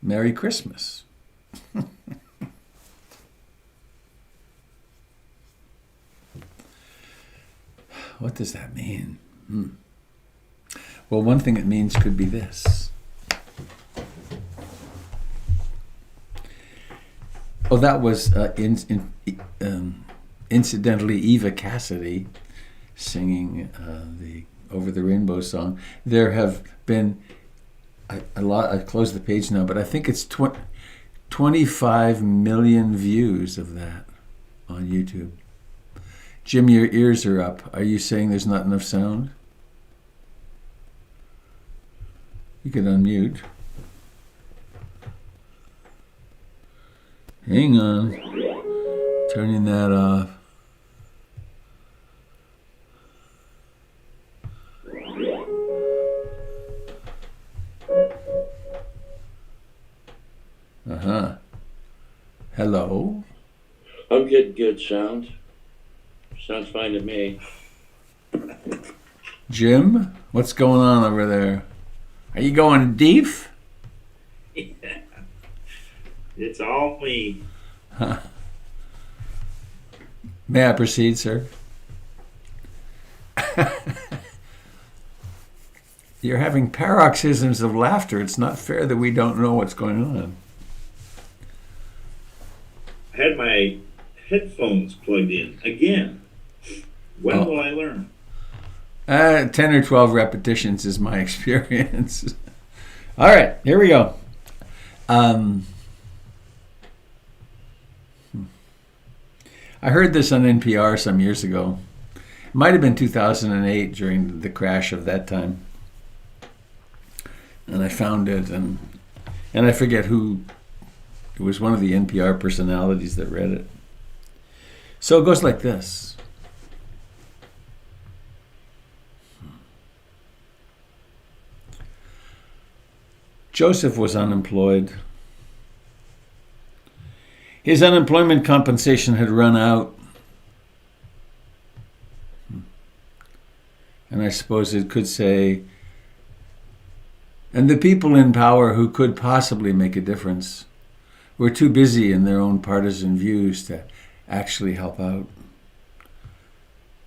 Merry Christmas. What does that mean? Well, one thing it means could be this. Oh, that was incidentally Eva Cassidy singing the Over the Rainbow song. There have been a lot. I closed the page now, but I think it's 25 million views of that on YouTube. Jim, your ears are up. Are you saying there's not enough sound? You can unmute. Hang on. Turning that off. Hello? I'm getting good sound. Sounds fine to me. Jim, what's going on over there? Are you going deaf? Yeah. It's all me. Huh. May I proceed, sir? You're having paroxysms of laughter. It's not fair that we don't know what's going on. I had my headphones plugged in again. When will I learn? 10 or 12 repetitions is my experience. All right, here we go. I heard this on NPR some years ago. It might have been 2008 during the crash of that time. And I found it, and I forget who. It was one of the NPR personalities that read it. So it goes like this. Joseph was unemployed. His unemployment compensation had run out. And I suppose it could say, and the people in power who could possibly make a difference were too busy in their own partisan views to actually help out.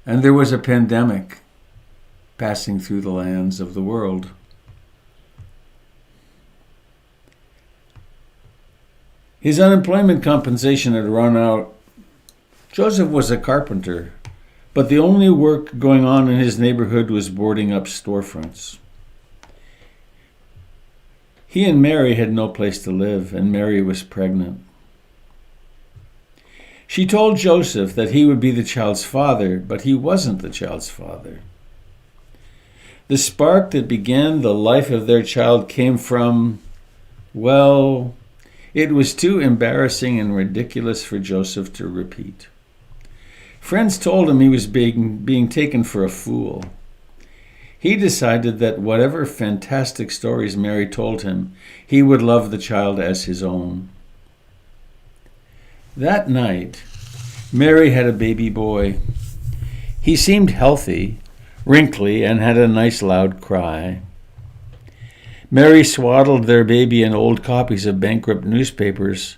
And there was a pandemic passing through the lands of the world. His unemployment compensation had run out. Joseph was a carpenter, but the only work going on in his neighborhood was boarding up storefronts. He and Mary had no place to live, and Mary was pregnant. She told Joseph that he would be the child's father, but he wasn't the child's father. The spark that began the life of their child came from, well, it was too embarrassing and ridiculous for Joseph to repeat. Friends told him he was being taken for a fool. He decided that whatever fantastic stories Mary told him, he would love the child as his own. That night, Mary had a baby boy. He seemed healthy, wrinkly, and had a nice loud cry. Mary swaddled their baby in old copies of bankrupt newspapers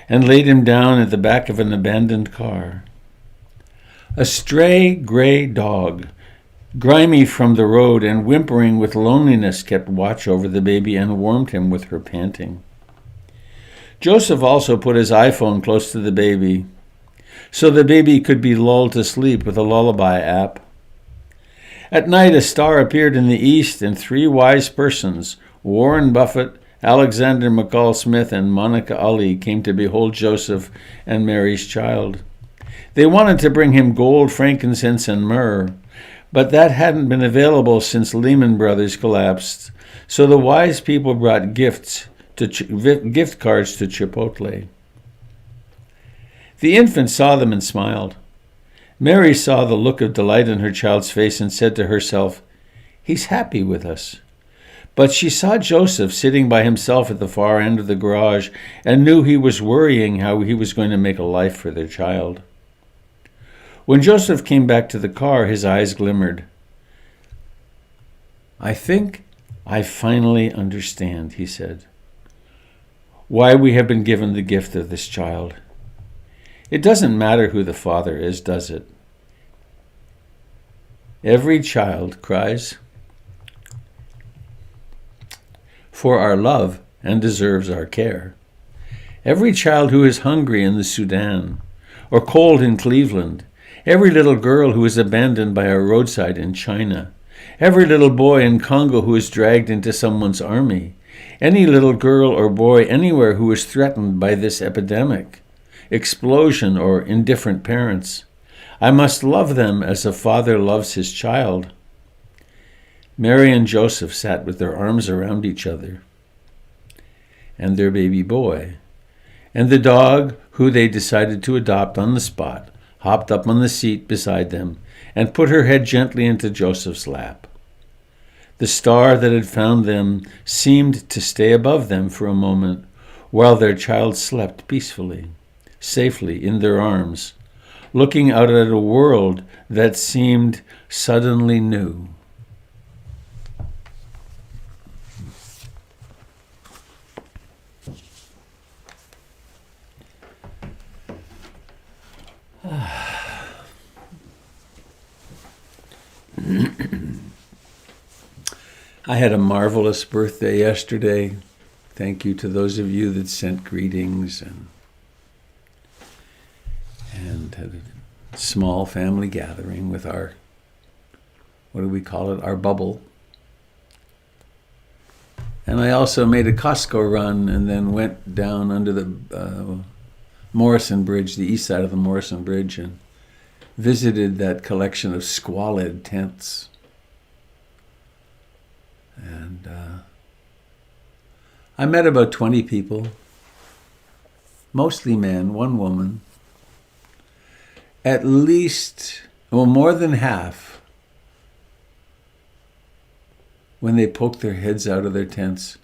and laid him down at the back of an abandoned car. A stray gray dog, grimy from the road and whimpering with loneliness, kept watch over the baby and warmed him with her panting. Joseph also put his iPhone close to the baby, so the baby could be lulled to sleep with a lullaby app. At night, a star appeared in the east, and three wise persons, Warren Buffett, Alexander McCall Smith, and Monica Ali, came to behold Joseph and Mary's child. They wanted to bring him gold, frankincense, and myrrh, but that hadn't been available since Lehman Brothers collapsed, so the wise people brought gift cards to Chipotle. The infant saw them and smiled. Mary saw the look of delight in her child's face and said to herself, "He's happy with us." But she saw Joseph sitting by himself at the far end of the garage and knew he was worrying how he was going to make a life for their child. When Joseph came back to the car, his eyes glimmered. "I think I finally understand," he said. why we have been given the gift of this child. It doesn't matter who the father is, does it? Every child cries for our love and deserves our care. Every child who is hungry in the Sudan or cold in Cleveland, every little girl who is abandoned by a roadside in China, every little boy in Congo who is dragged into someone's army, any little girl or boy anywhere who is threatened by this epidemic, explosion, or indifferent parents. I must love them as a father loves his child. Mary and Joseph sat with their arms around each other and their baby boy, and the dog who they decided to adopt on the spot hopped up on the seat beside them and put her head gently into Joseph's lap. The star that had found them seemed to stay above them for a moment while their child slept peacefully, safely in their arms, looking out at a world that seemed suddenly new. I had a marvelous birthday yesterday. Thank you to those of you that sent greetings and had a small family gathering with our, what do we call it, our bubble. And I also made a Costco run and then went down under the Morrison Bridge, the east side of the Morrison Bridge, and visited that collection of squalid tents. And I met about 20 people, mostly men, one woman. At least, well, more than half, when they poked their heads out of their tents,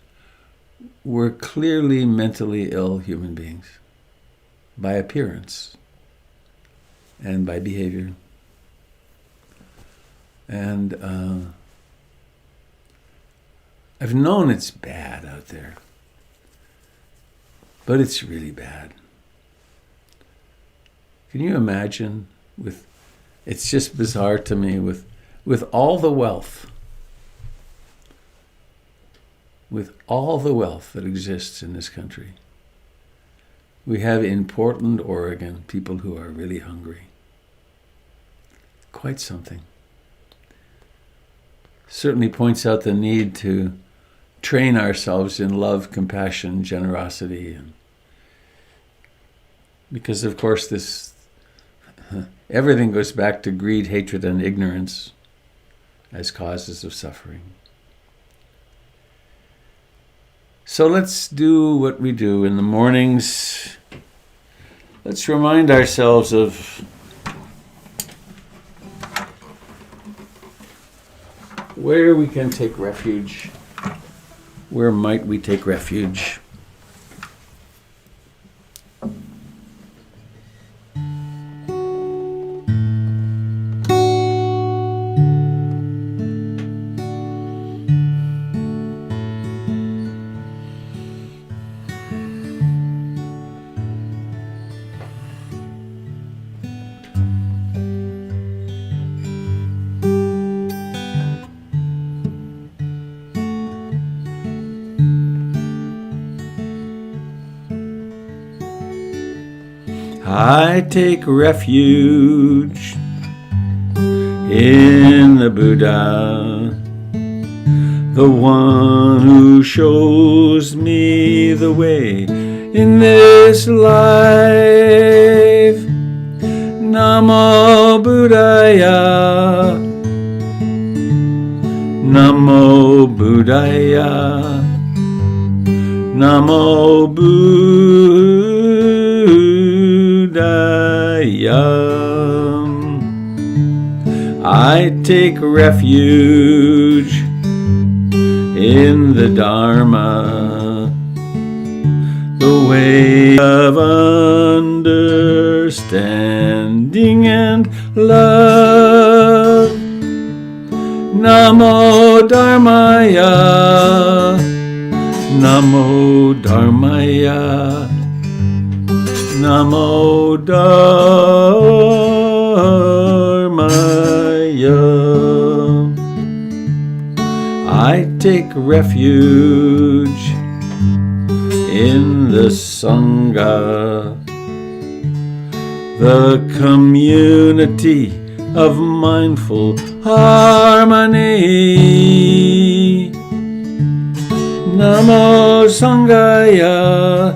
were clearly mentally ill human beings by appearance and by behavior. And I've known it's bad out there, but it's really bad. Can you imagine it's just bizarre to me with all the wealth, that exists in this country. We have in Portland, Oregon, people who are really hungry. Quite something. Certainly points out the need to train ourselves in love, compassion, generosity, because of course everything goes back to greed, hatred, and ignorance as causes of suffering. So let's do what we do in the mornings. Let's remind ourselves of where we can take refuge. Where might we take refuge? I take refuge in the Buddha, the one who shows me the way in this life. Namo Buddhaya, Namo Buddhaya, Namo Buddhaya. I take refuge in the Dharma, the way of understanding and love. Namo Dharmaya, Namo Dharmaya, Namo Dharmaya. I take refuge in the Sangha, the community of mindful harmony. Namo Sangaya,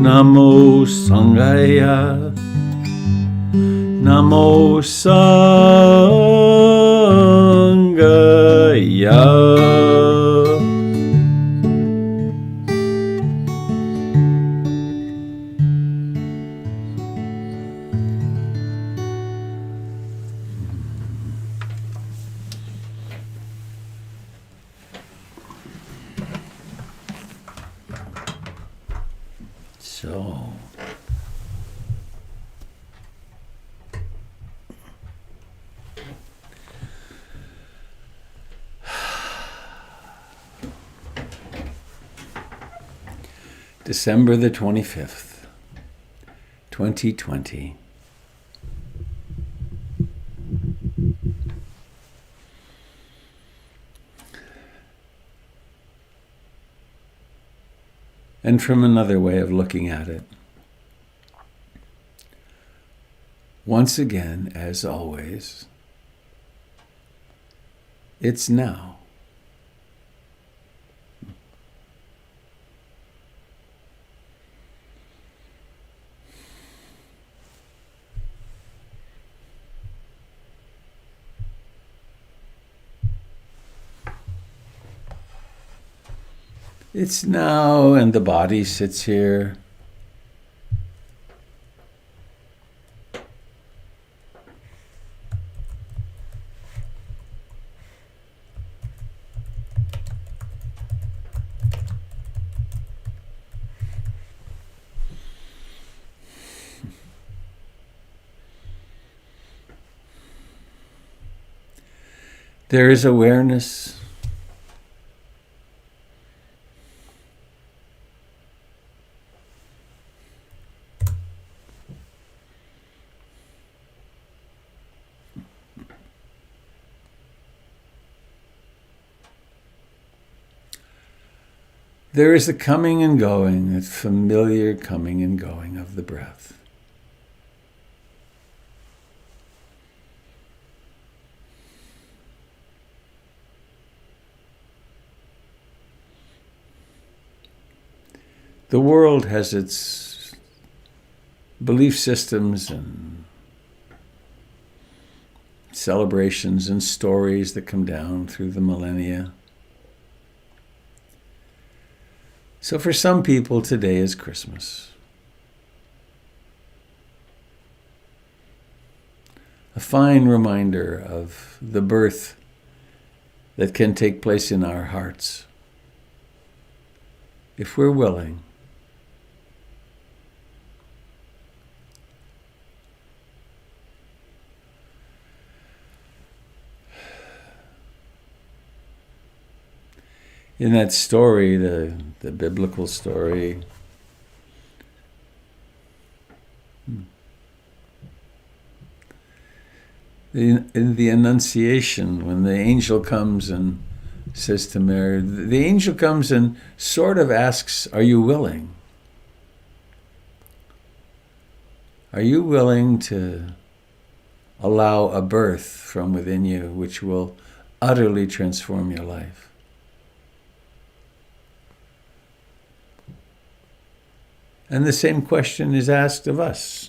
Namo Sangaya, Namo Sangaya. So, December the 25th, 2020. And from another way of looking at it, once again, as always, it's now. It's now, and the body sits here. There is awareness. There is the coming and going, that familiar coming and going of the breath. The world has its belief systems and celebrations and stories that come down through the millennia. So for some people, today is Christmas. A fine reminder of the birth that can take place in our hearts, if we're willing. In that story, the biblical story, in the Annunciation, when the angel comes and says to Mary, the angel comes and sort of asks, are you willing? Are you willing to allow a birth from within you which will utterly transform your life? And the same question is asked of us.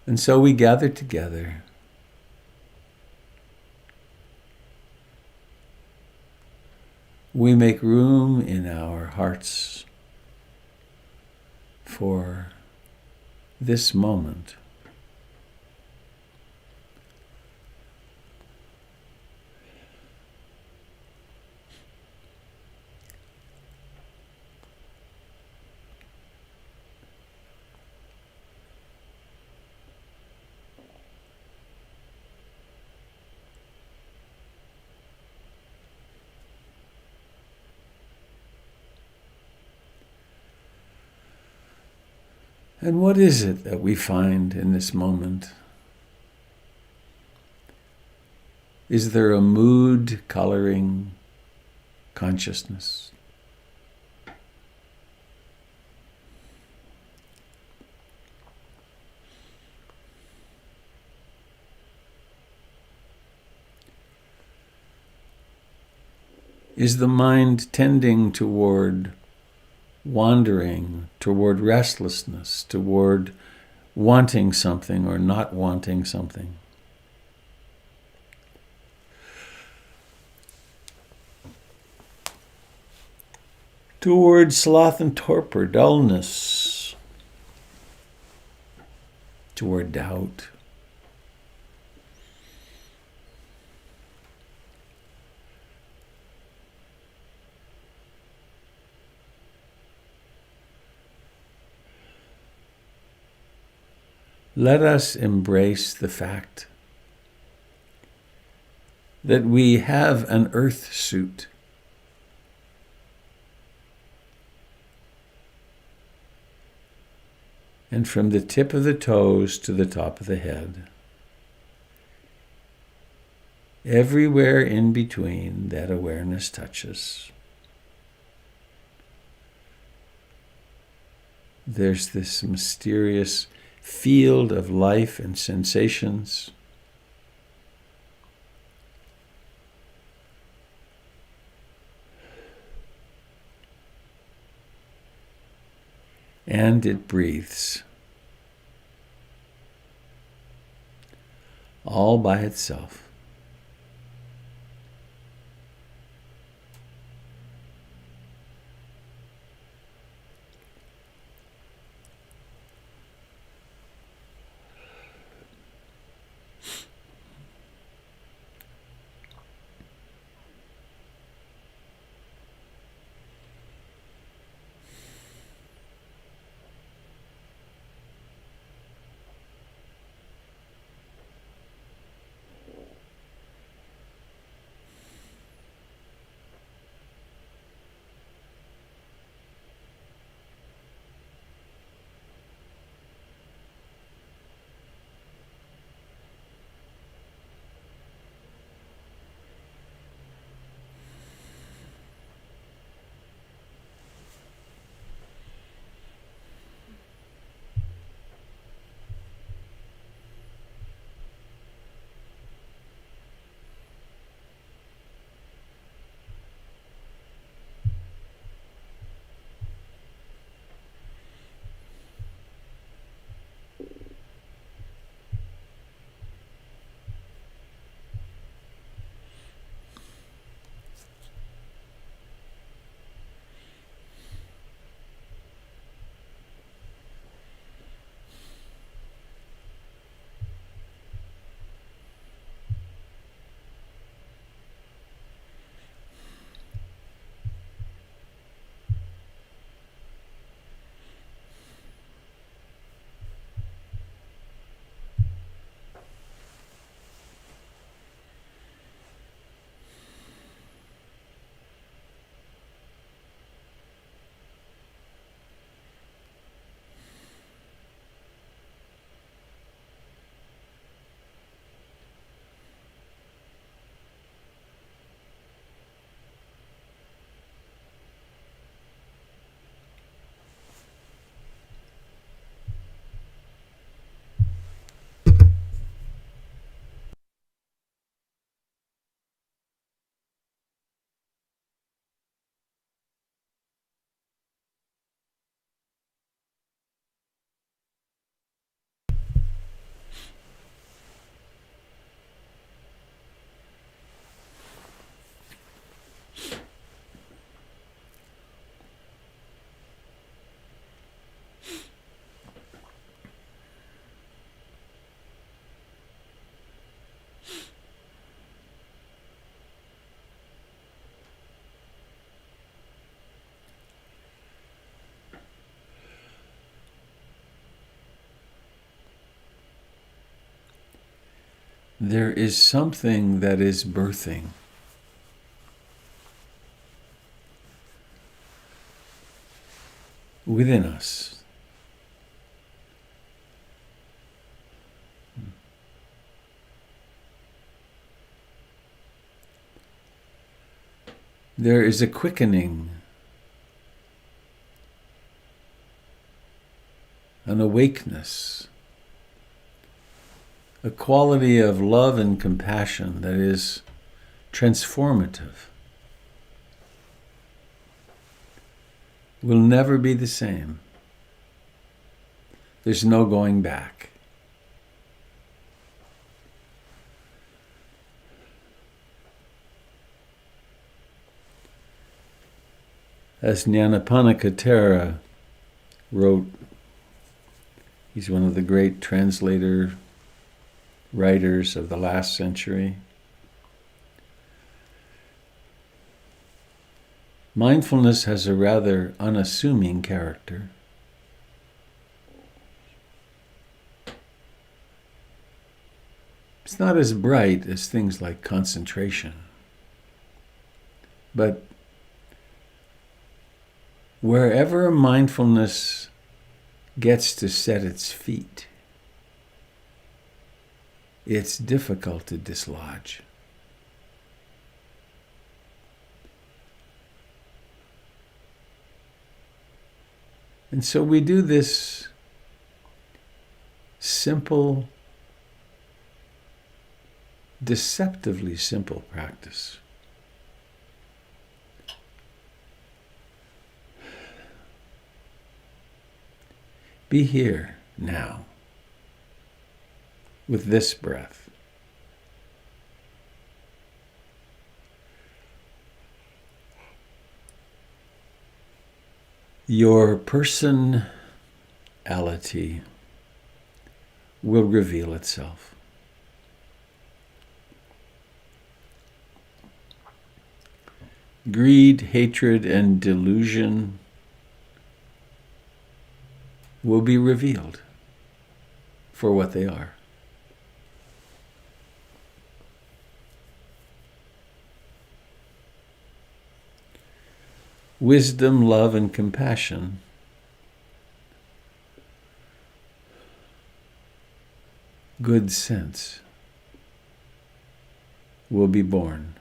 And so we gather together. We make room in our hearts for this moment. And what is it that we find in this moment? Is there a mood coloring consciousness? Is the mind tending toward wandering, toward restlessness, toward wanting something or not wanting something? Toward sloth and torpor, dullness, toward doubt. Let us embrace the fact that we have an earth suit. And from the tip of the toes to the top of the head, everywhere in between that awareness touches, there's this mysterious field of life and sensations. And it breathes all by itself. There is something that is birthing. Within us. there is a quickening, an awakeness, a quality of love and compassion that is transformative. Will never be the same. There's no going back. As Nyanaponika Thera wrote, he's one of the great writers of the last century. Mindfulness has a rather unassuming character. It's not as bright as things like concentration, but wherever mindfulness gets to set its feet, it's difficult to dislodge. And so we do this simple, deceptively simple practice. Be here now with this breath. Your personality will reveal itself. Greed, hatred, and delusion will be revealed for what they are. Wisdom, love, and compassion good sense will be born.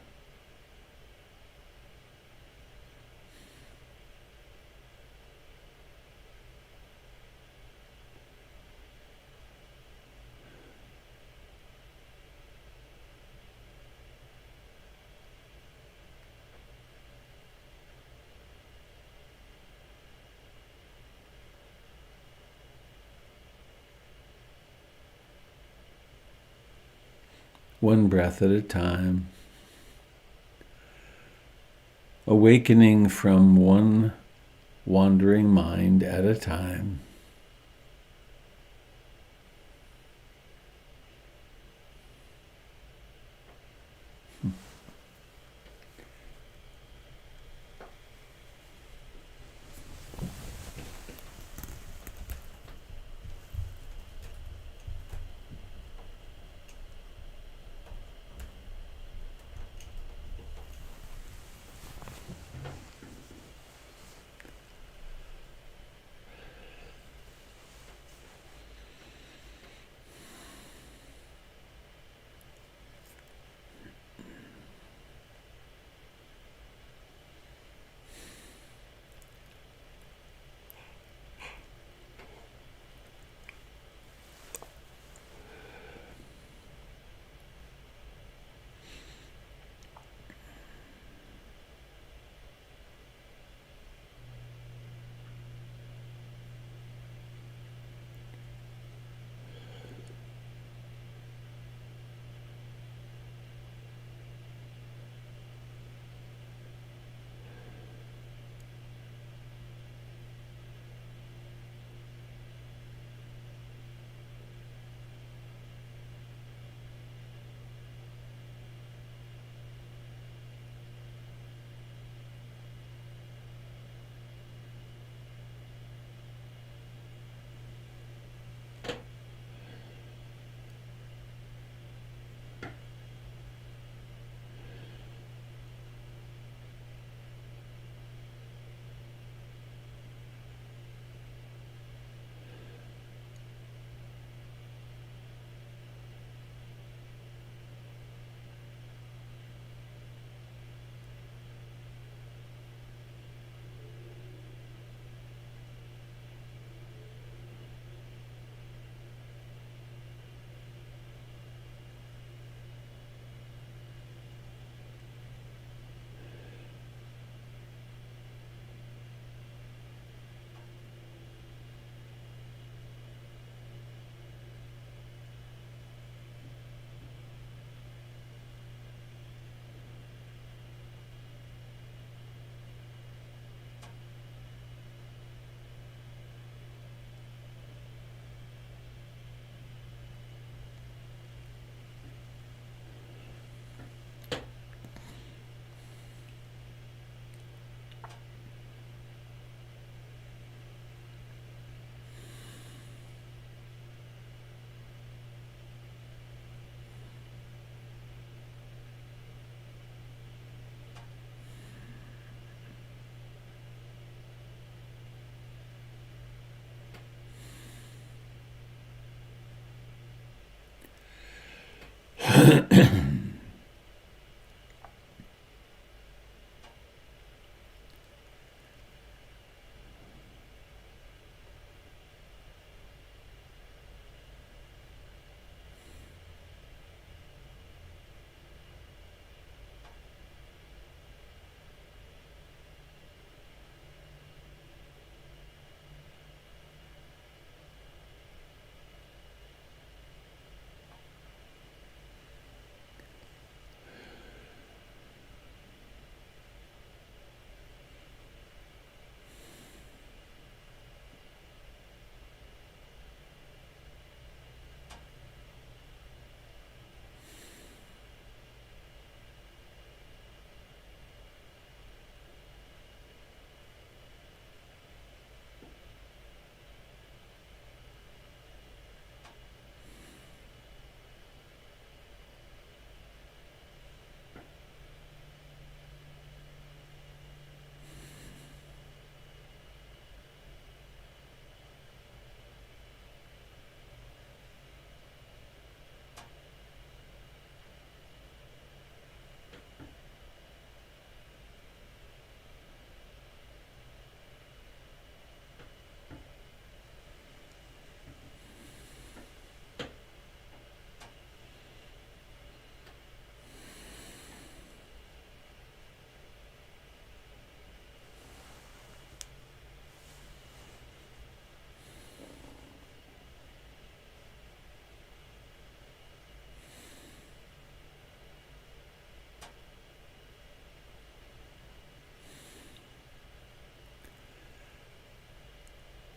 One breath at a time, awakening from one wandering mind at a time.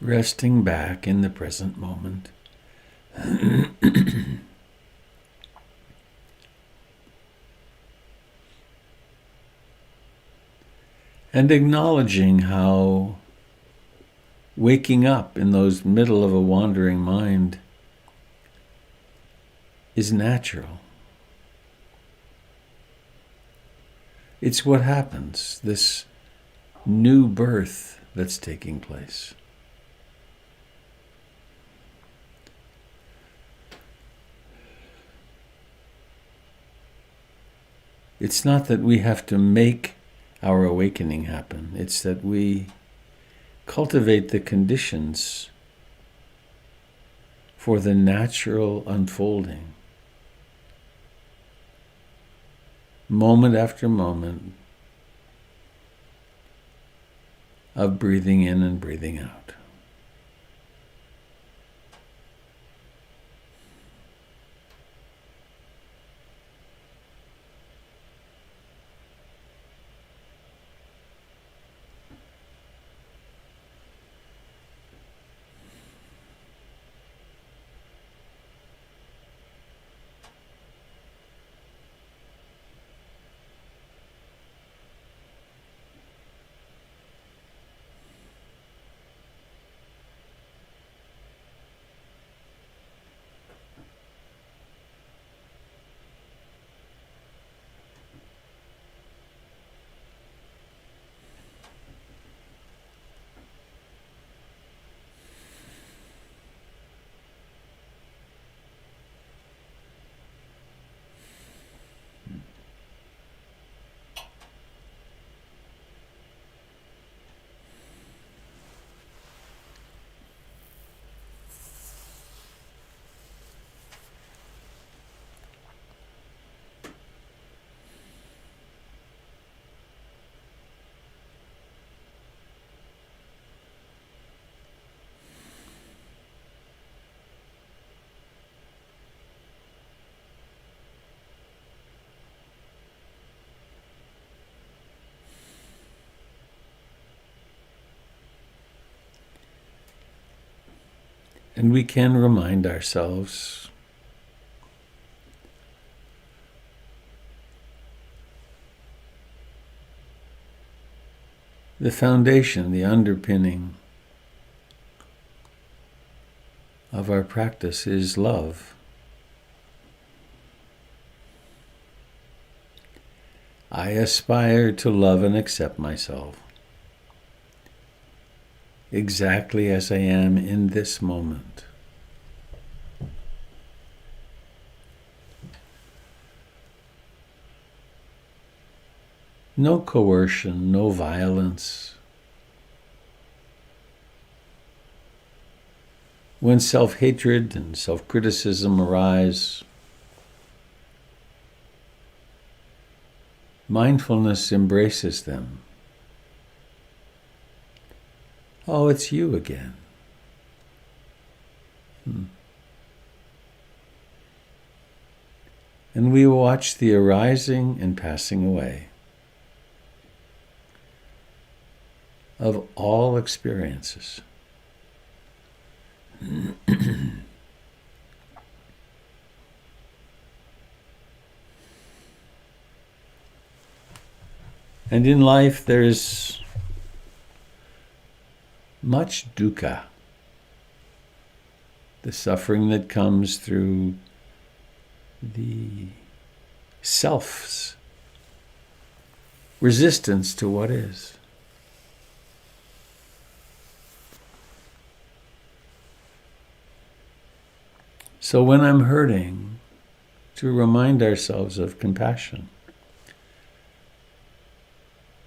Resting back in the present moment. And acknowledging how waking up in those middle of a wandering mind is natural. It's what happens, this new birth that's taking place. It's not that we have to make our awakening happen. It's that we cultivate the conditions for the natural unfolding. Moment after moment of breathing in and breathing out. And we can remind ourselves the foundation, the underpinning of our practice is love. I aspire to love and accept myself exactly as I am in this moment. No coercion, no violence. When self-hatred and self-criticism arise, mindfulness embraces them. Oh, it's you again. And we watch the arising and passing away of all experiences. And in life there's much dukkha, the suffering that comes through the self's resistance to what is. So when I'm hurting, to remind ourselves of compassion.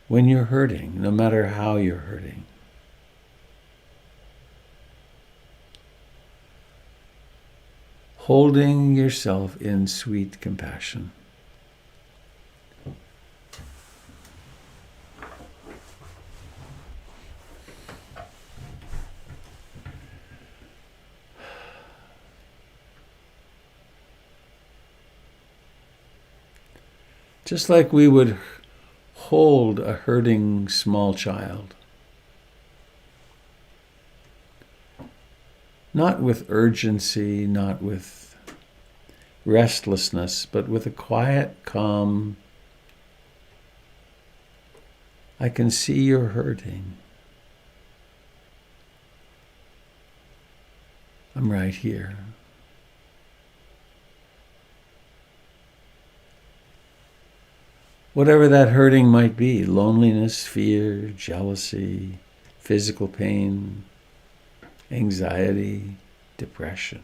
When you're hurting, no matter how you're hurting, holding yourself in sweet compassion. Just like we would hold a hurting small child. Not with urgency, not with restlessness, but with a quiet, calm, I can see you're hurting. I'm right here. Whatever that hurting might be, loneliness, fear, jealousy, physical pain, anxiety, depression.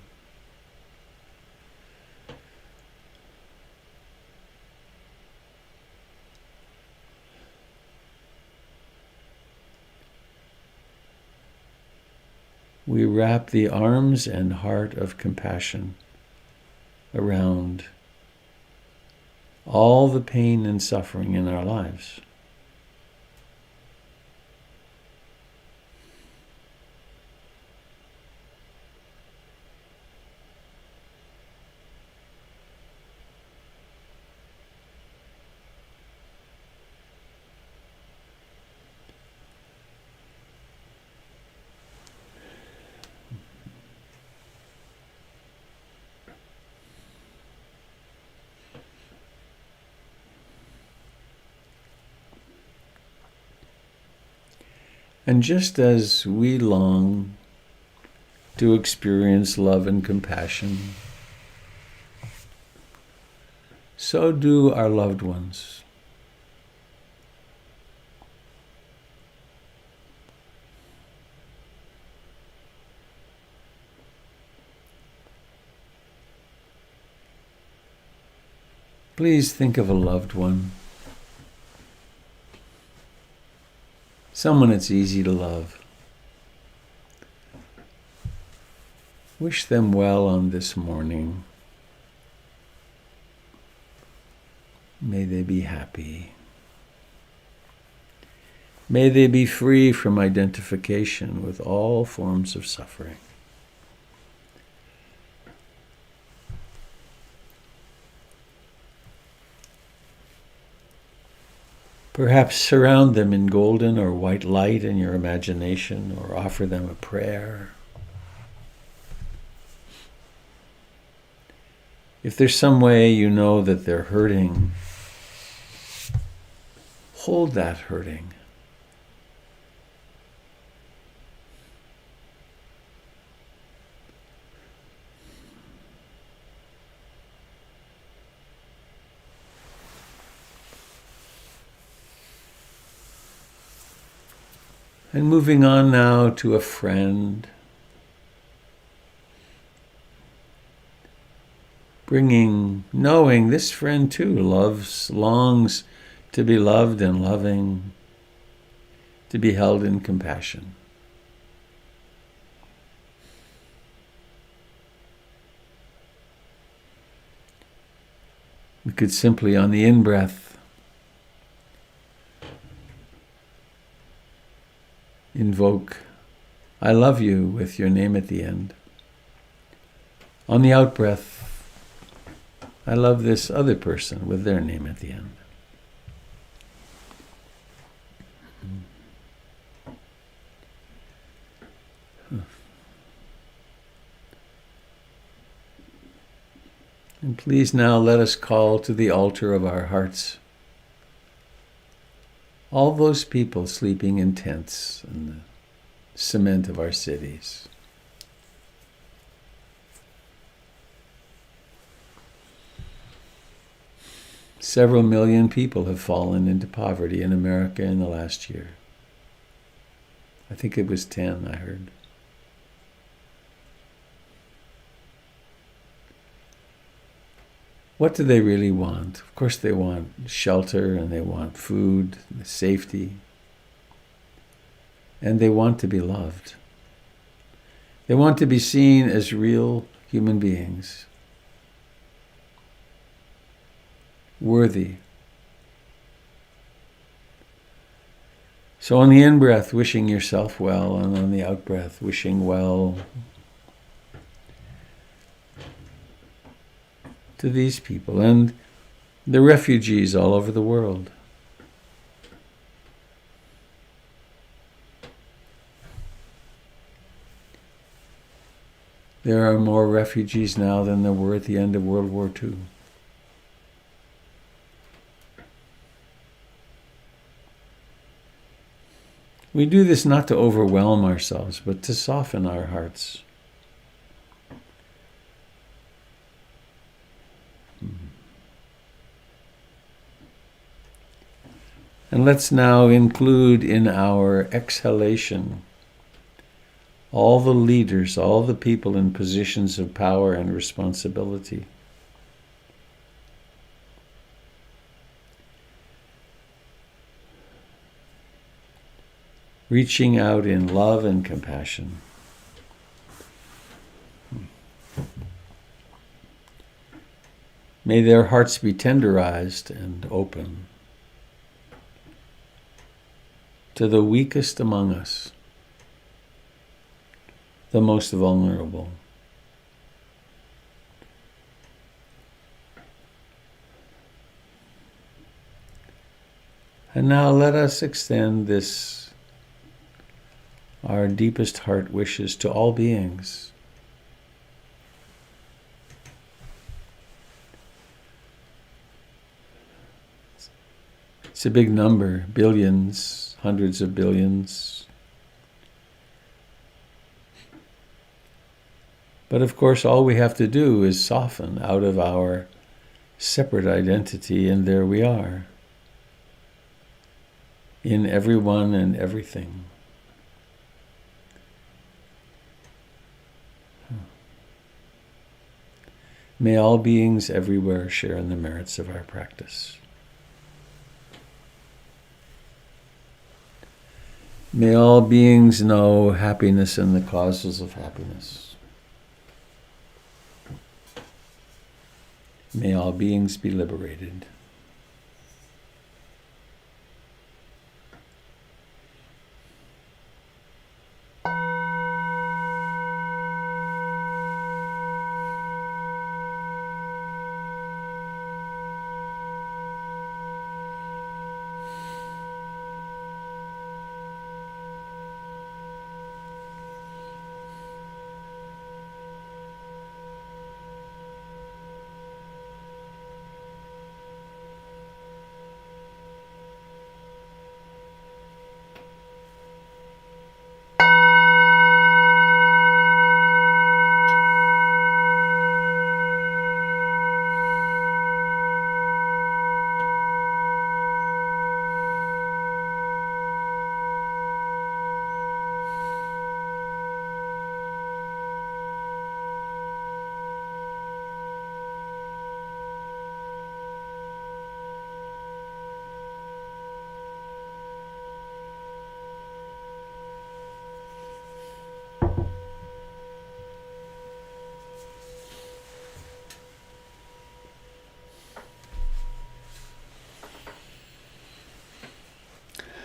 We wrap the arms and heart of compassion around all the pain and suffering in our lives. And just as we long to experience love and compassion, so do our loved ones. Please think of a loved one. Someone it's easy to love. Wish them well on this morning. May they be happy. May they be free from identification with all forms of suffering. Perhaps surround them in golden or white light in your imagination, or offer them a prayer. If there's some way you know that they're hurting, hold that hurting. And moving on now to a friend, knowing this friend too longs to be loved and loving, to be held in compassion. We could simply, on the in-breath, invoke, I love you, with your name at the end. On the out-breath, I love this other person, with their name at the end. And please now let us call to the altar of our hearts all those people sleeping in tents in the cement of our cities. Several million people have fallen into poverty in America in the last year. I think it was 10, I heard. What do they really want? Of course they want shelter, and they want food, safety, and they want to be loved. They want to be seen as real human beings, worthy. So on the in-breath, wishing yourself well, and on the out-breath, wishing well to these people and the refugees all over the world. There are more refugees now than there were at the end of World War II. We do this not to overwhelm ourselves, but to soften our hearts. And let's now include in our exhalation all the leaders, all the people in positions of power and responsibility. Reaching out in love and compassion. May their hearts be tenderized and open to the weakest among us, the most vulnerable. And now let us extend this, our deepest heart wishes, to all beings. It's a big number, billions, hundreds of billions. But of course, all we have to do is soften out of our separate identity, and there we are, in everyone and everything. May all beings everywhere share in the merits of our practice. May all beings know happiness and the causes of happiness. May all beings be liberated.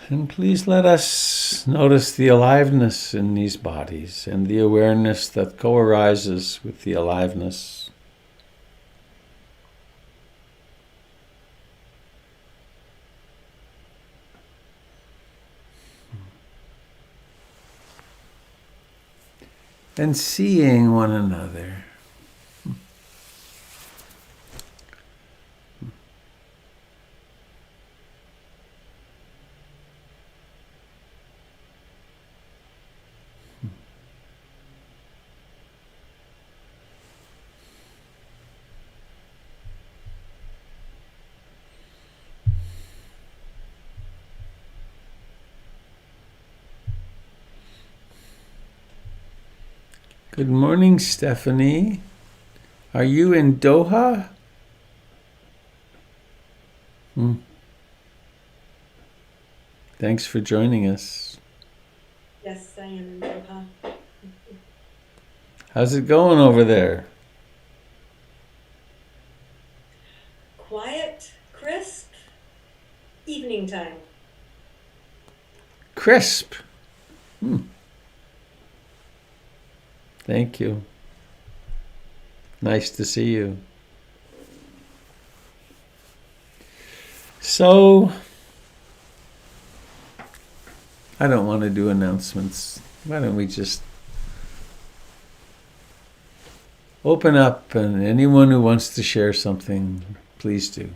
And please let us notice the aliveness in these bodies and the awareness that co-arises with the aliveness. And seeing one another. Good morning, Stephanie. Are you in Doha? Thanks for joining us. Yes, I am in Doha. How's it going over there? Quiet, crisp, evening time. Crisp. Thank you. Nice to see you. So, I don't want to do announcements. Why don't we just open up, and anyone who wants to share something, please do.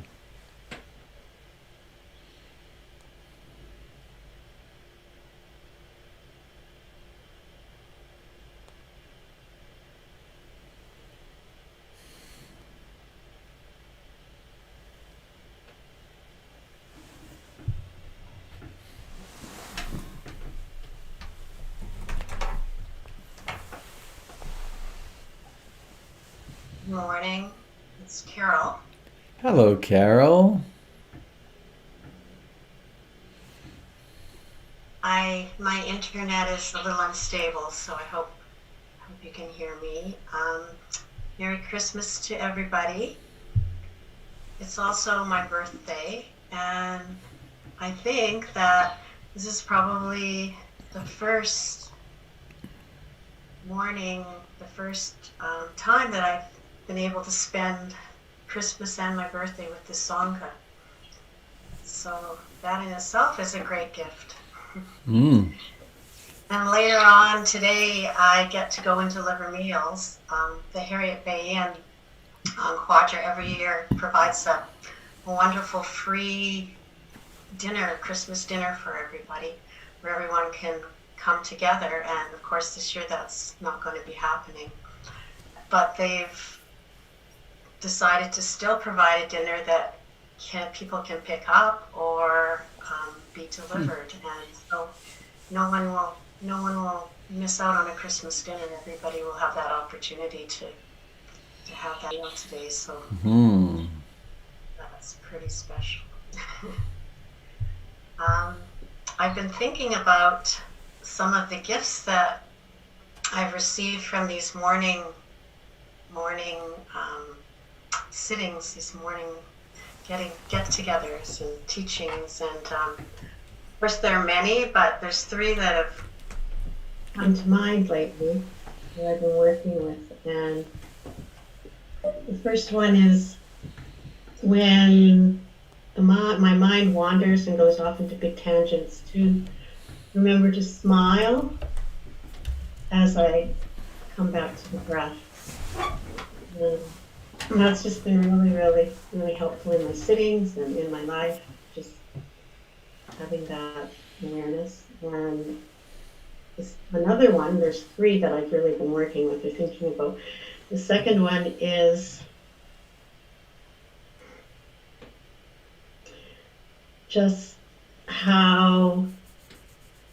Good morning, it's Carol. Hello, Carol. My internet is a little unstable, so I hope you can hear me. Merry Christmas to everybody. It's also my birthday, and I think that this is probably the first morning, the first time that I've been able to spend Christmas and my birthday with the Sangha. So that in itself is a great gift. And later on today, I get to go and deliver meals. The Harriet Bay Inn on Quadra every year provides a wonderful free dinner, Christmas dinner for everybody, where everyone can come together. And of course, this year that's not going to be happening. But they've decided to still provide a dinner that people can pick up or be delivered, and so no one will miss out on a Christmas dinner. Everybody will have that opportunity to have that meal today. So that's pretty special. I've been thinking about some of the gifts that I've received from these morning sittings, these morning get-togethers and teachings, and of course there are many, but there's three that have come to mind lately that I've been working with. And the first one is when my mind wanders and goes off into big tangents, to remember to smile as I come back to the breath. And that's just been really, really, really helpful in my sittings and in my life, just having that awareness. And another one, there's three that I've really been working with or thinking about. The second one is just how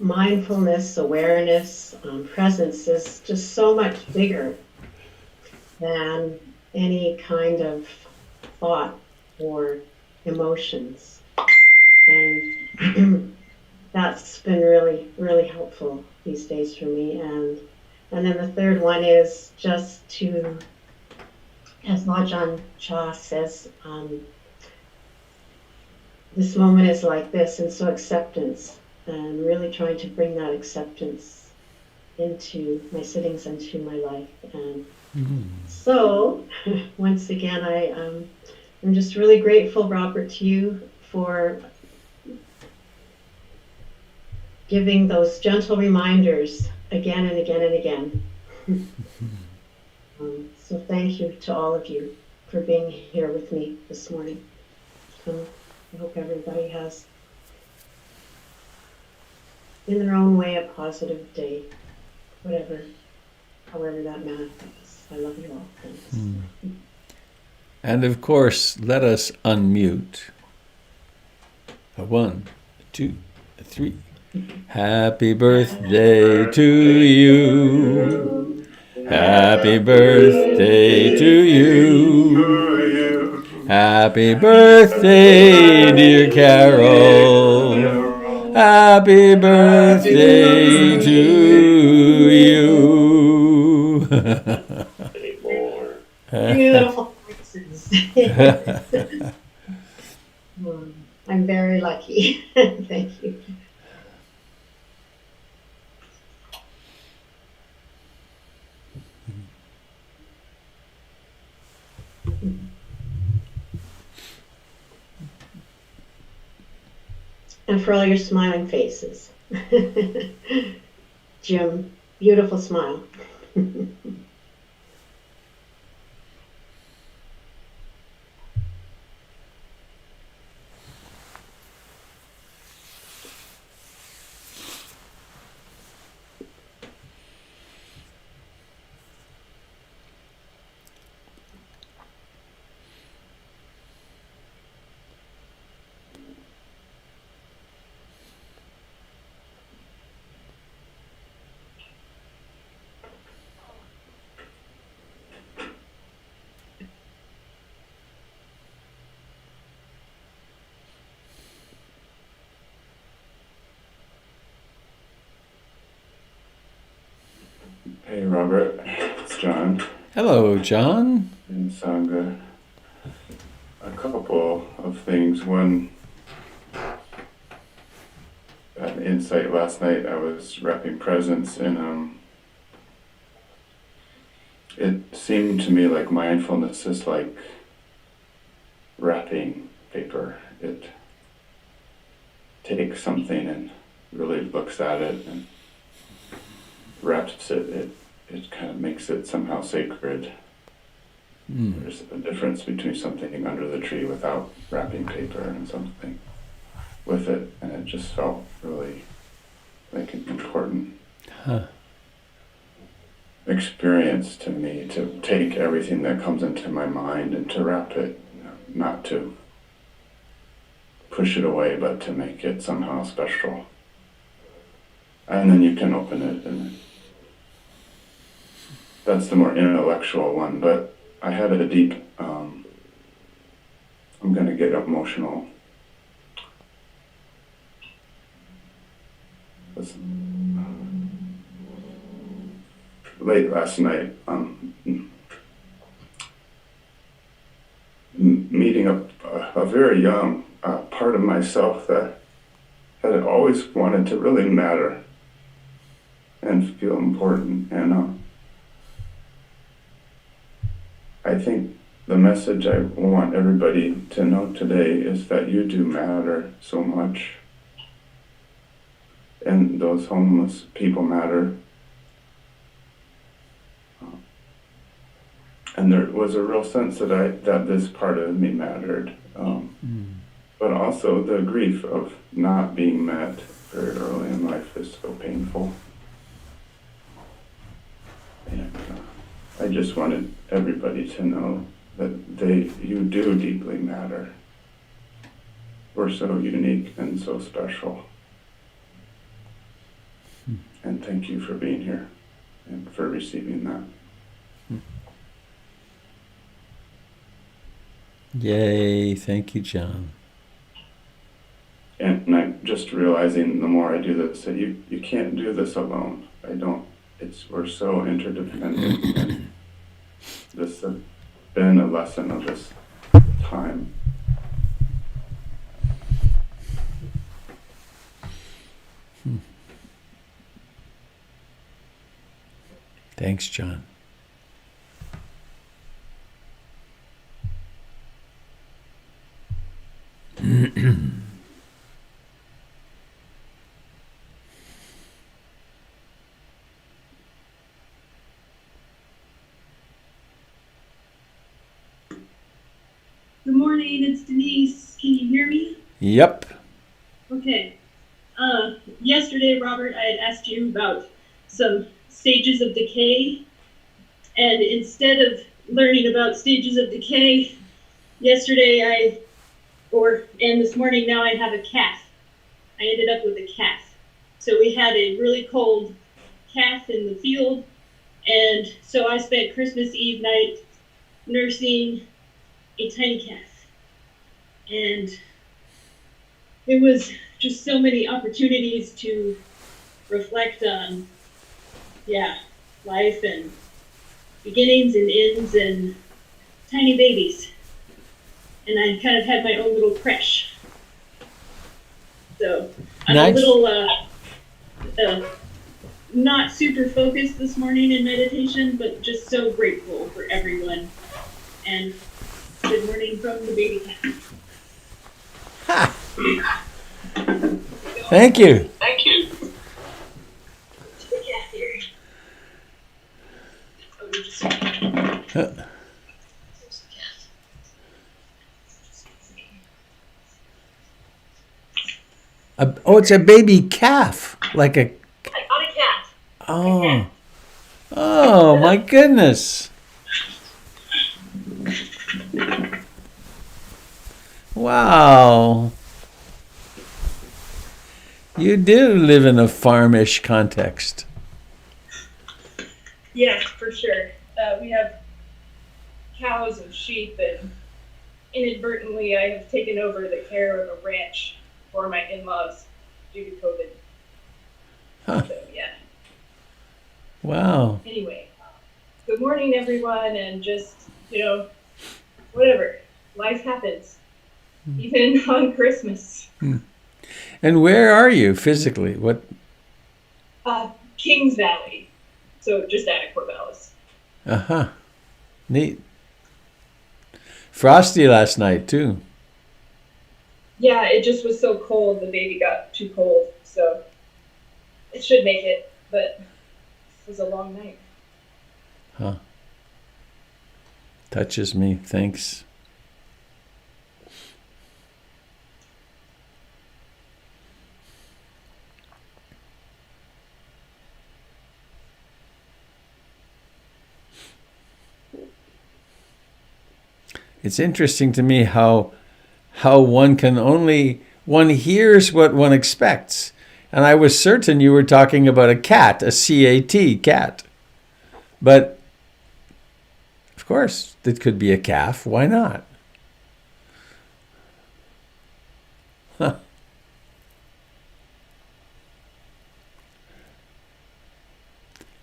mindfulness, awareness, presence is just so much bigger than any kind of thought or emotions. And that's been really, really helpful these days for me. And then the third one is just to, as Ajahn Chah says, this moment is like this, and so acceptance. and really trying to bring that acceptance into my sittings, into my life. And so, once again, I'm just really grateful, Robert, to you for giving those gentle reminders again and again and again. So thank you to all of you for being here with me this morning. I hope everybody has, in their own way, a positive day, however that manifests. I love you all. Thanks. And of course, let us unmute. 1, 2, 3. Happy birthday to you. Happy birthday to you. Happy birthday, dear Carol. Happy birthday to you. Anymore. Beautiful voices. I'm very lucky. Thank you. And for all your smiling faces. Jim, beautiful smile. Hey Robert, it's John Hello, John. in Sangha. A couple of things. One, an insight last night. I was wrapping presents, and it seemed to me like mindfulness is like wrapping paper. It takes something and really looks at it and wraps it. It kind of makes it somehow sacred. There's a difference between something under the tree without wrapping paper and something with it, and it just felt really like an important experience to me, to take everything that comes into my mind and to wrap it, not to push it away, but to make it somehow special. And then you can open it, and that's the more intellectual one, but I had a deep, I'm going to get emotional. Late last night, meeting a very young part of myself that had always wanted to really matter and feel important. And I think the message I want everybody to know today is that you do matter so much. And those homeless people matter. And there was a real sense that this part of me mattered. But also the grief of not being met very early in life is so painful. And I just wanted everybody to know that you do deeply matter. We're so unique and so special. And thank you for being here and for receiving that. Yay, thank you, John. And I'm just realizing the more I do this that you can't do this alone. We're so interdependent, and this has been a lesson of this time. Thanks, John. Good morning, it's Denise. Can you hear me? Yep. Okay. Yesterday, Robert, I had asked you about some stages of decay, and instead of learning about stages of decay, yesterday and this morning now I have a calf. I ended up with a calf. So we had a really cold calf in the field, and so I spent Christmas Eve night nursing a tiny calf. And it was just so many opportunities to reflect on, life and beginnings and ends and tiny babies. And I kind of had my own little creche. So I'm Nice. a little not super focused this morning in meditation, but just so grateful for everyone. And good morning from the baby cat. Ha! Thank you. Thank you. The cat here. Oh, you just Uh, There's the cat. it's a baby calf. Like a. I got a cat. Oh. Oh, my goodness. Wow. You do live in a farmish context. Yeah, for sure. We have cows and sheep, and inadvertently I have taken over the care of a ranch for my in-laws due to COVID. Huh. So, yeah. Wow. Anyway, good morning, everyone, and just, whatever. Life happens. Even on Christmas. And where are you physically? What? Kings Valley. So just out of Corvallis. Uh-huh. Neat. Frosty last night, too. Yeah, it just was so cold. The baby got too cold. So it should make it, but it was a long night. Huh. Touches me. Thanks. It's interesting to me how one hears what one expects. And I was certain you were talking about a cat, a C-A-T, cat. But, of course, it could be a calf. Why not? Huh.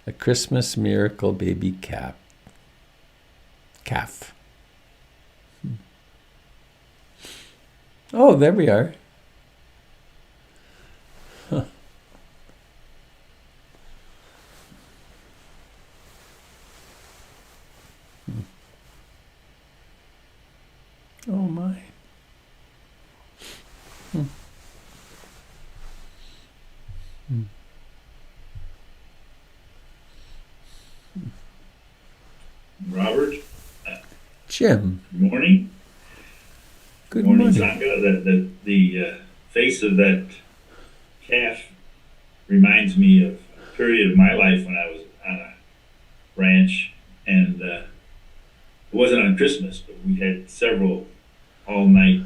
A Christmas miracle baby calf. Oh, there we are. Huh. Oh my. Robert, Jim. good morning. Good morning. Sangha. The face of that calf reminds me of a period of my life when I was on a ranch, and it wasn't on Christmas, but we had several all-night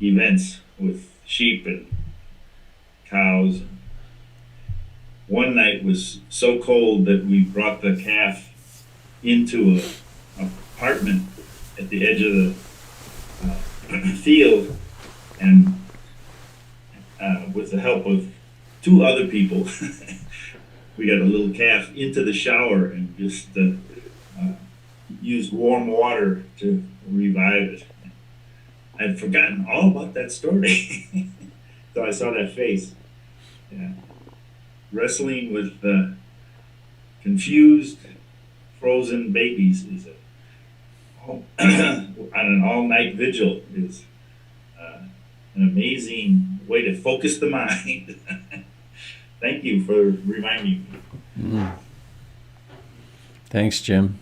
events with sheep and cows. One night was so cold that we brought the calf into an apartment at the edge of the field, and with the help of two other people, we got a little calf into the shower and just used warm water to revive it. I'd forgotten all about that story. So I saw that face. Yeah. wrestling with confused, frozen babies is on an all-night vigil is an amazing way to focus the mind. Thank you for reminding me. Thanks, Jim.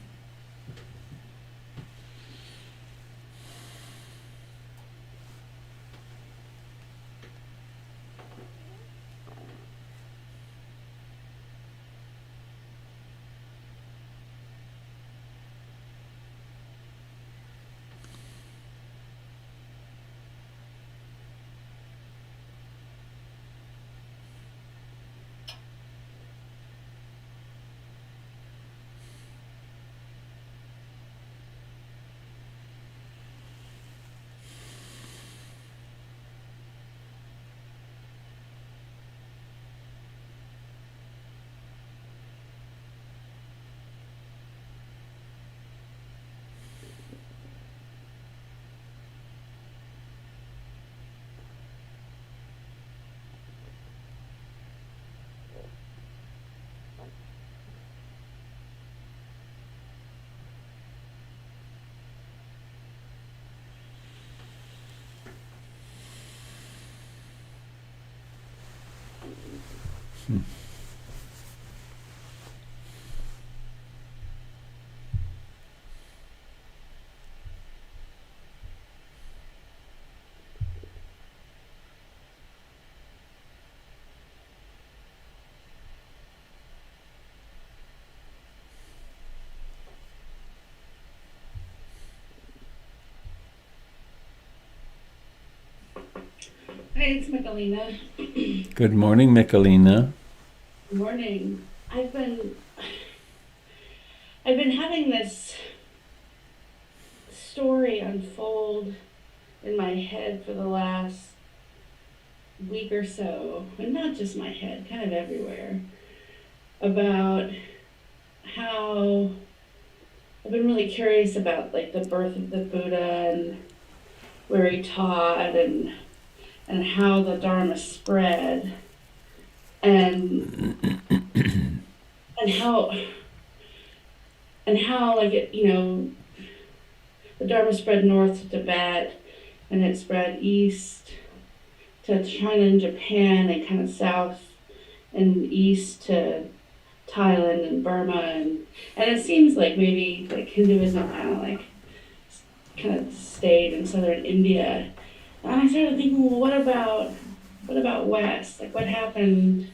Hi, it's Michelina. Good morning, Michelina. Good morning. I've been having this story unfold in my head for the last week or so, and not just my head, kind of everywhere, about how I've been really curious about like the birth of the Buddha and where he taught and how the Dharma spread and how like it, the Dharma spread north to Tibet and it spread east to China and Japan and kind of south and east to Thailand and Burma and it seems like maybe like Hinduism kind of stayed in southern India. And I started thinking, well, what about West? Like, what happened?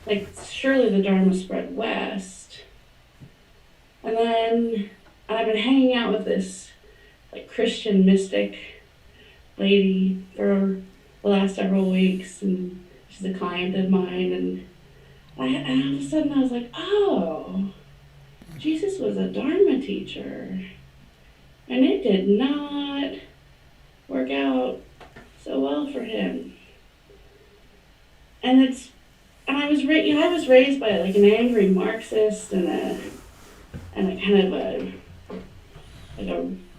Like, surely the Dharma spread west. And I've been hanging out with this like Christian mystic lady for the last several weeks, and she's a client of mine. And all of a sudden, I was like, oh, Jesus was a Dharma teacher, and it did not work out so well for him. And I was raised by like an angry Marxist and a kind of a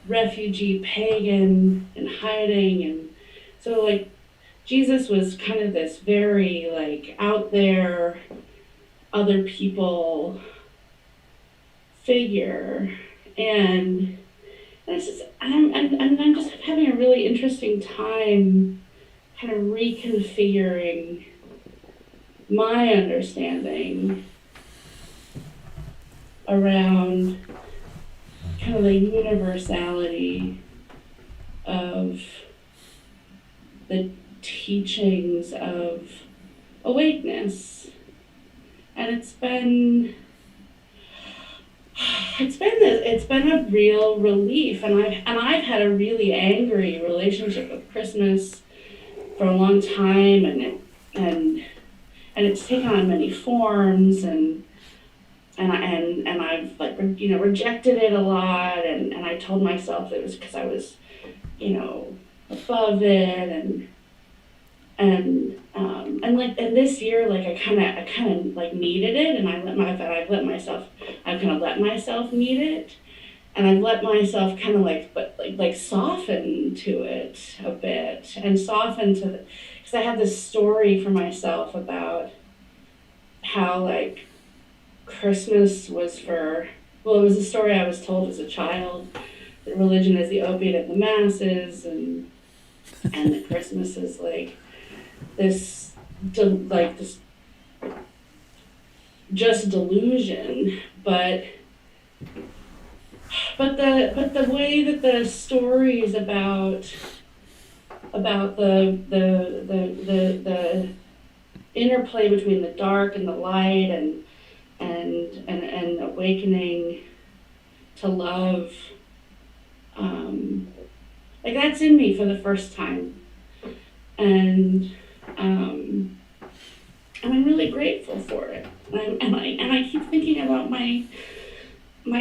refugee pagan in hiding, and so like Jesus was kind of this very like out there, other people figure, and it's just, I'm just having a really interesting time kind of reconfiguring my understanding around kind of the universality of the teachings of awakeness. And it's been a real relief, and I've had a really angry relationship with Christmas for a long time, and it's taken on many forms, and I've like rejected it a lot, and I told myself it was because I was above it, and this year like I kind of like needed it, and I've kind of let myself need it, and I've let myself kind of like soften to it a bit, and soften to because I had this story for myself about how like Christmas was for, well, it was a story I was told as a child, that religion is the opiate of the masses, and that Christmas is like this, this just delusion, but the way that the stories about the interplay between the dark and the light, and awakening to love, like that's in me for the first time, and I'm really grateful for it. And I keep thinking about my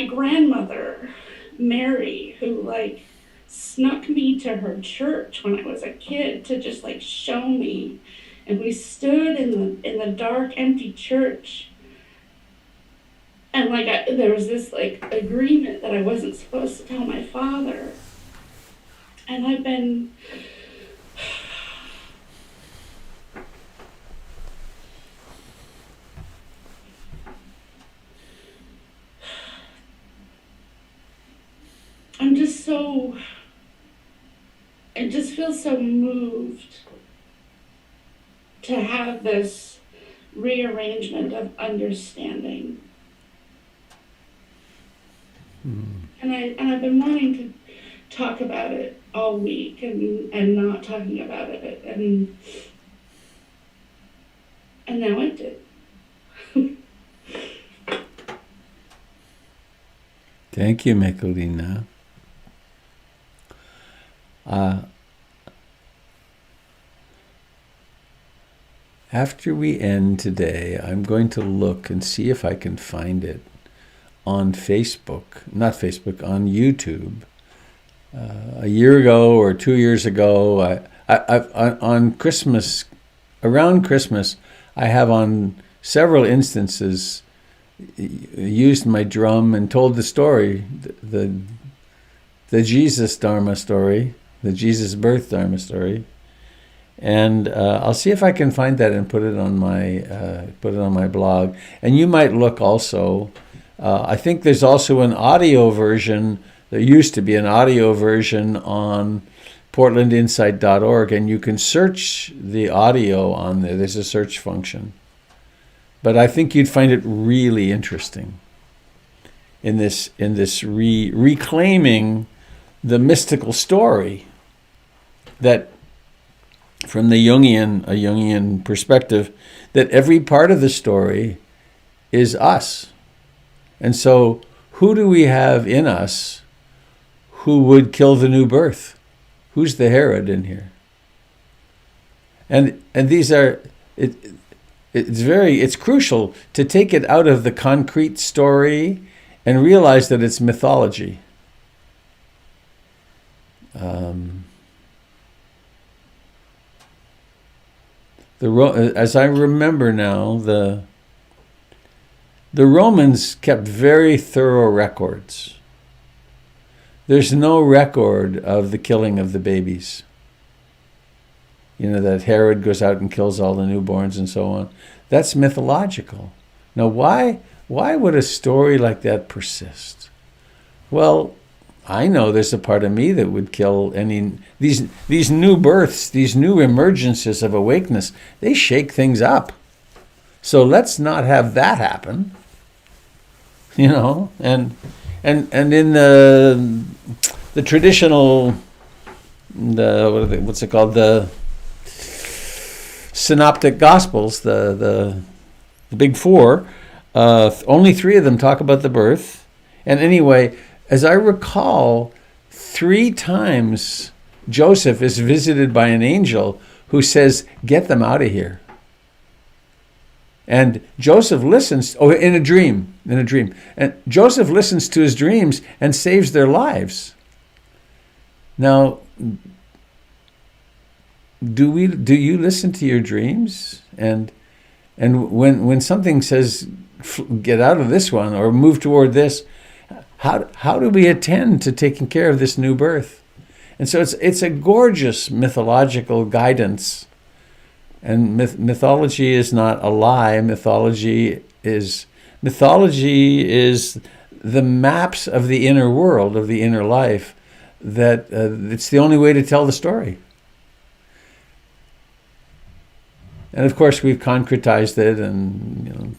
grandmother, Mary, who like snuck me to her church when I was a kid to just like show me. And we stood in the dark, empty church. And like there was this like agreement that I wasn't supposed to tell my father. And I just feel so moved to have this rearrangement of understanding. And I've been wanting to talk about it all week and not talking about it, and now I did. Thank you, Mikulina. After we end today, I'm going to look and see if I can find it on not Facebook, on YouTube. A year ago or 2 years ago, on Christmas, around Christmas, I have on several instances used my drum and told the story, the Jesus Dharma story, the Jesus birth Dharma story, and I'll see if I can find that and put it on my blog. And you might look also. I think there's also an audio version. There used to be an audio version on portlandinsight.org, and you can search the audio on there. There's a search function. But I think you'd find it really interesting in this reclaiming the mystical story that, from the Jungian perspective, that every part of the story is us. And so who do we have in us who would kill the new birth? Who's the Herod in here? And these are, it's crucial to take it out of the concrete story and realize that it's mythology. As I remember now, the Romans kept very thorough records. There's no record of the killing of the babies. You know, that Herod goes out and kills all the newborns and so on. That's mythological. Now, why would a story like that persist? Well, I know there's a part of me that would kill these new births, these new emergences of awakeness. They shake things up. So let's not have that happen. You know, and in the traditional, what's it called, the synoptic gospels, the big four, only 3 of them talk about the birth. And anyway, as I recall, 3 times Joseph is visited by an angel who says, "Get them out of here." And Joseph listens, in a dream. And Joseph listens to his dreams and saves their lives. Now, do you listen to your dreams? And when something says, get out of this one or move toward this, how do we attend to taking care of this new birth? And so it's a gorgeous mythological guidance. And mythology is not a lie. Mythology is the maps of the inner world, of the inner life. That it's the only way to tell the story. And of course, we've concretized it, and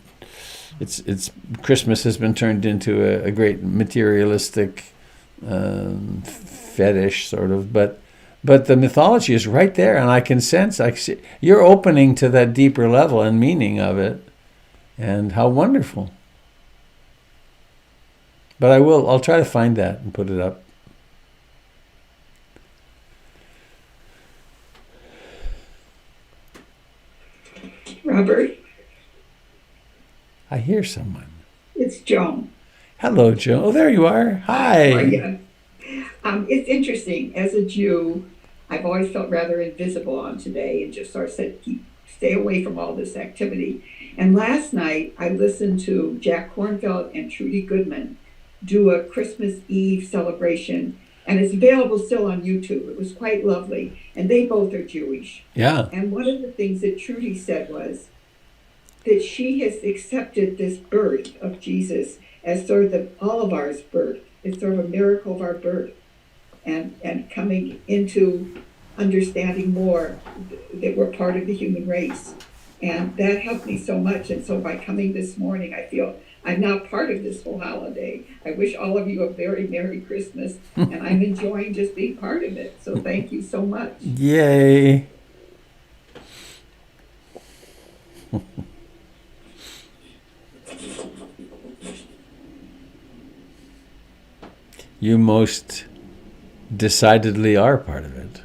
it's Christmas has been turned into a great materialistic fetish, sort of. But the mythology is right there, and I can sense. You're opening to that deeper level and meaning of it, and how wonderful. But I'll try to find that and put it up. Robert, I hear someone. it's Joan. Hello, Joe. Oh, there you are. Hi. How are you? It's interesting. As a Jew, I've always felt rather invisible on today and just sort of said, stay away from all this activity. And last night, I listened to Jack Kornfeld and Trudy Goodman do a Christmas Eve celebration, and it's available still on YouTube. It was quite lovely. And they both are Jewish. Yeah. And one of the things that Trudy said was that she has accepted this birth of Jesus as sort of all of ours birth. It's sort of a miracle of our birth, and coming into understanding more that we're part of the human race. And that helped me so much. And so by coming this morning, I feel I'm now part of this whole holiday. I wish all of you a very Merry Christmas, and I'm enjoying just being part of it. So thank you so much. Yay. You most decidedly are part of it.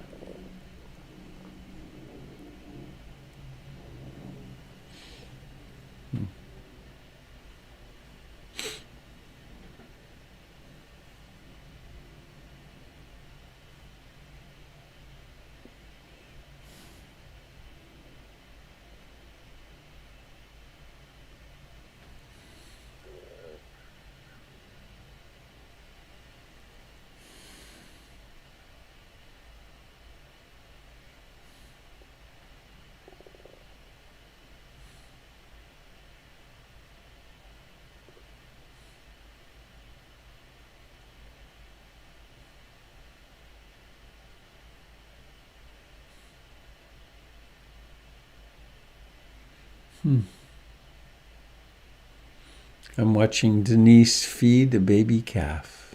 I'm watching Denise feed a baby calf.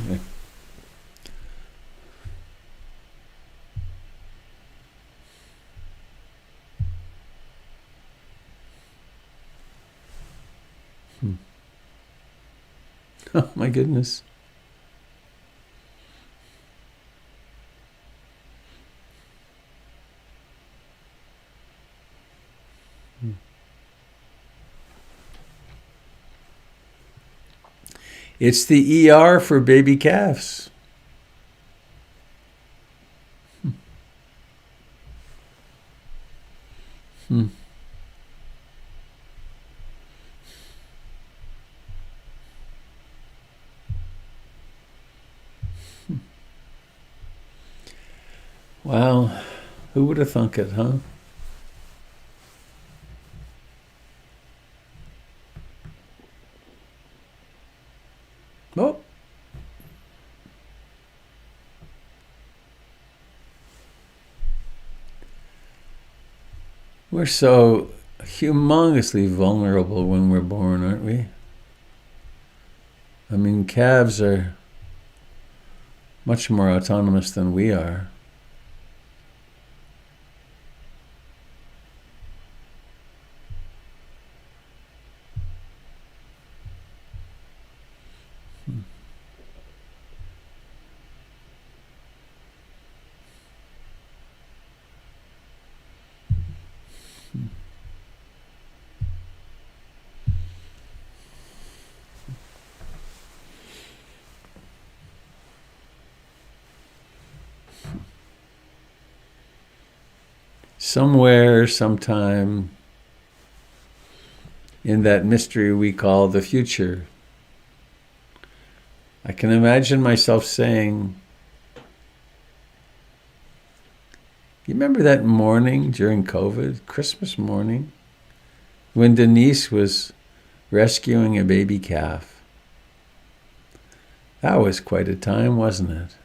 Yeah. Oh my goodness. It's the ER for baby calves. Wow, who would have thunk it, huh? Oh. We're so humongously vulnerable when we're born, aren't we? I mean, calves are much more autonomous than we are. Somewhere, sometime, in that mystery we call the future, I can imagine myself saying, You remember that morning during COVID, Christmas morning, when Denise was rescuing a baby calf? That was quite a time, wasn't it?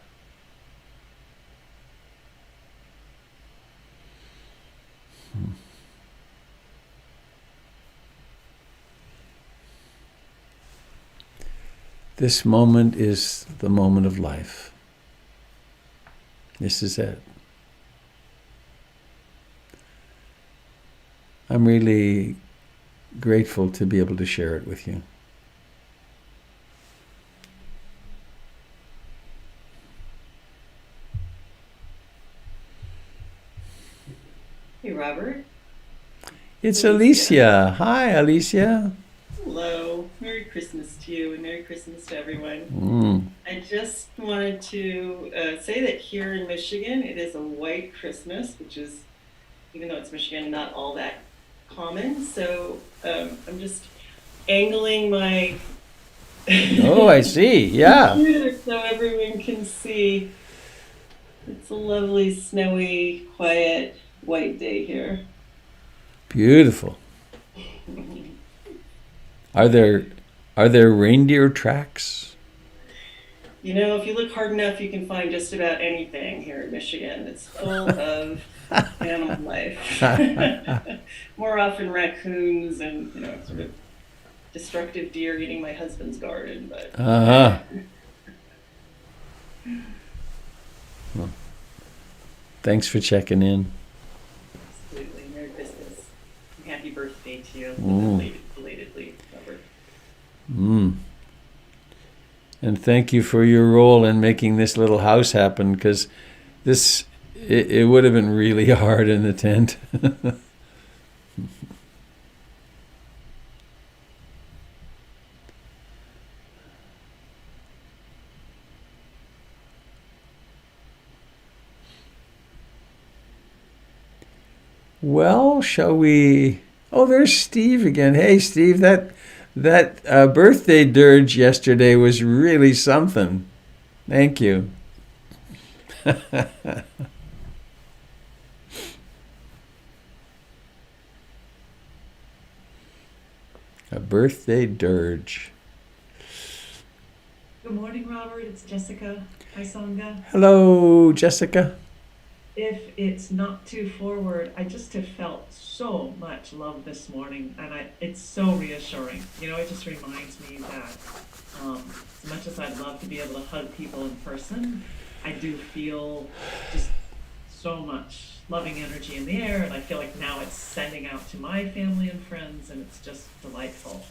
This moment is the moment of life. This is it. I'm really grateful to be able to share it with you. Hey, Robert. It's Alicia. Hi, Alicia. Hello. Merry Christmas to you and Merry Christmas to everyone. I just wanted to say that here in Michigan, it is a white Christmas, which is, even though it's Michigan, not all that common. So I'm just angling my Oh, I see. Yeah. computer so everyone can see. It's a lovely, snowy, quiet, white day here. Beautiful. Are there reindeer tracks? You know, if you look hard enough, you can find just about anything here in Michigan. It's full of animal life. More often raccoons and, sort of destructive deer eating my husband's garden. But Well, thanks for checking in. Absolutely. Merry Christmas. And happy birthday to you. Belatedly, Robert. And thank you for your role in making this little house happen, because it would have been really hard in the tent. Well, shall we? Oh, there's Steve again. Hey, Steve, that birthday dirge yesterday was really something. Thank you. A birthday dirge. Good morning, Robert. It's Jessica. Hi, Songa. Hello, Jessica. If it's not too forward, I just have felt so much love this morning, and it's so reassuring. It just reminds me that as much as I'd love to be able to hug people in person, I do feel just so much loving energy in the air, and I feel like now it's sending out to my family and friends, and it's just delightful.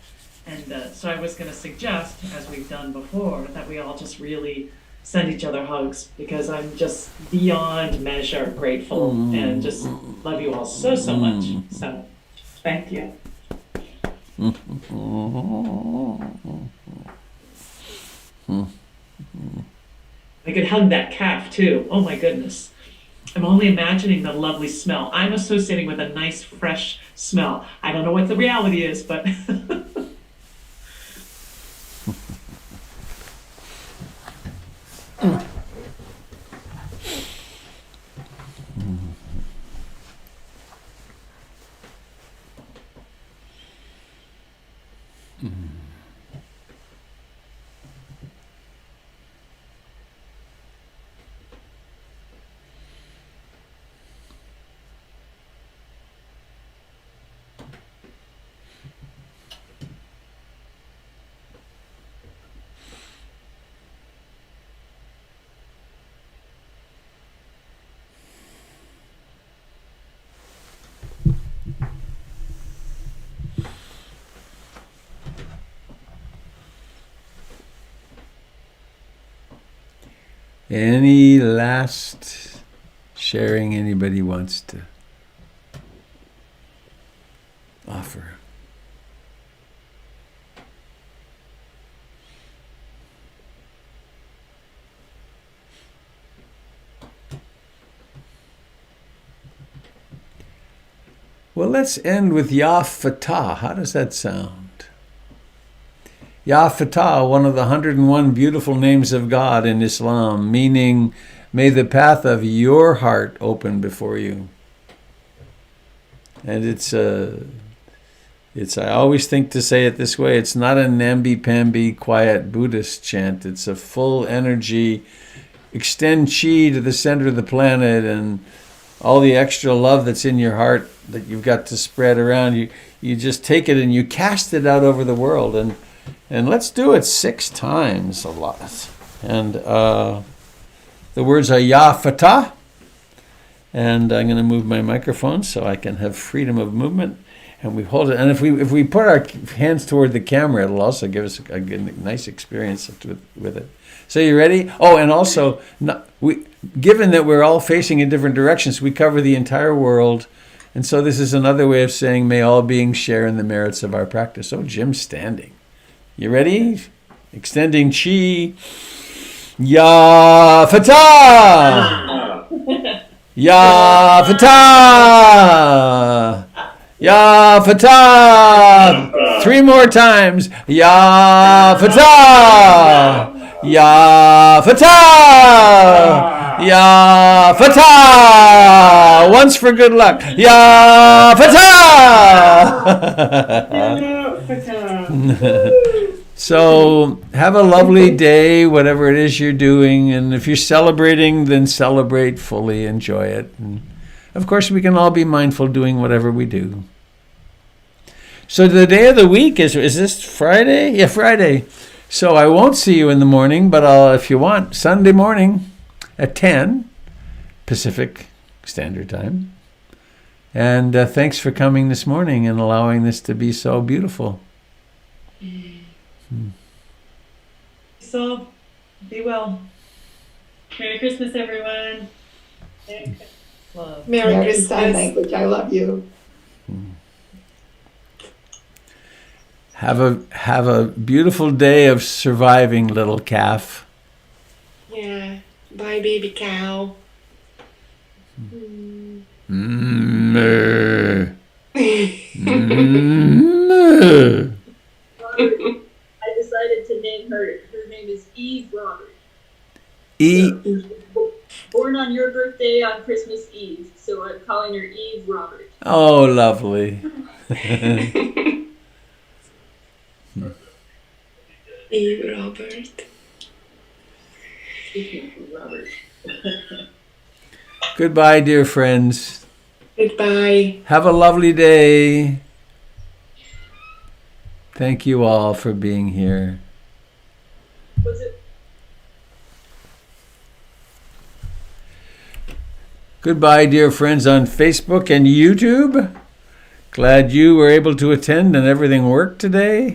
And so I was going to suggest, as we've done before, that we all just really send each other hugs, because I'm just beyond measure grateful and just love you all so much. So thank you. I could hug that calf too. Oh my goodness. I'm only imagining the lovely smell. I'm associating with a nice fresh smell. I don't know what the reality is, but Any last sharing anybody wants to offer? Well, let's end with Ya Fatah. How does that sound? Ya Fatah, one of the 101 beautiful names of God in Islam, meaning May the path of your heart open before you. And I always think to say it this way, it's not a namby-pamby quiet Buddhist chant. It's a full energy, extend chi to the center of the planet, and all the extra love that's in your heart that you've got to spread around. You just take it and you cast it out over the world. And let's do it 6 times a lot. And the words are Ya Fatah. And I'm going to move my microphone so I can have freedom of movement. And we hold it. And if we put our hands toward the camera, it'll also give us a nice experience with it. So you ready? Oh, and also, given that we're all facing in different directions, we cover the entire world. And so this is another way of saying, may all beings share in the merits of our practice. Oh, Jim's standing. You ready? Extending chi. Ya Fatah! Ya Fatah! Ya Fatah! 3 more times. Ya Fatah! Ya Fatah! Ya Fatah! Once for good luck. Ya Fatah! So have a lovely day, whatever it is you're doing. And if you're celebrating, then celebrate fully. Enjoy it. And of course, we can all be mindful doing whatever we do. So the day of the week is this Friday? Yeah, Friday. So I won't see you in the morning, but if you want, Sunday morning at 10 Pacific Standard Time. And thanks for coming this morning and allowing this to be so beautiful. So, be well. Merry Christmas, everyone. Love. Merry Christmas. Sign language. I love you. Have a beautiful day of surviving, little calf. Yeah. Bye, baby cow. I decided to name her. Her name is Eve Robert. Born on your birthday on Christmas Eve, so I'm calling her Eve Robert. Oh, lovely. Eve Robert. Robert. Goodbye, dear friends. Goodbye. Have a lovely day. Thank you all for being here. Was it? Goodbye, dear friends on Facebook and YouTube. Glad you were able to attend and everything worked today.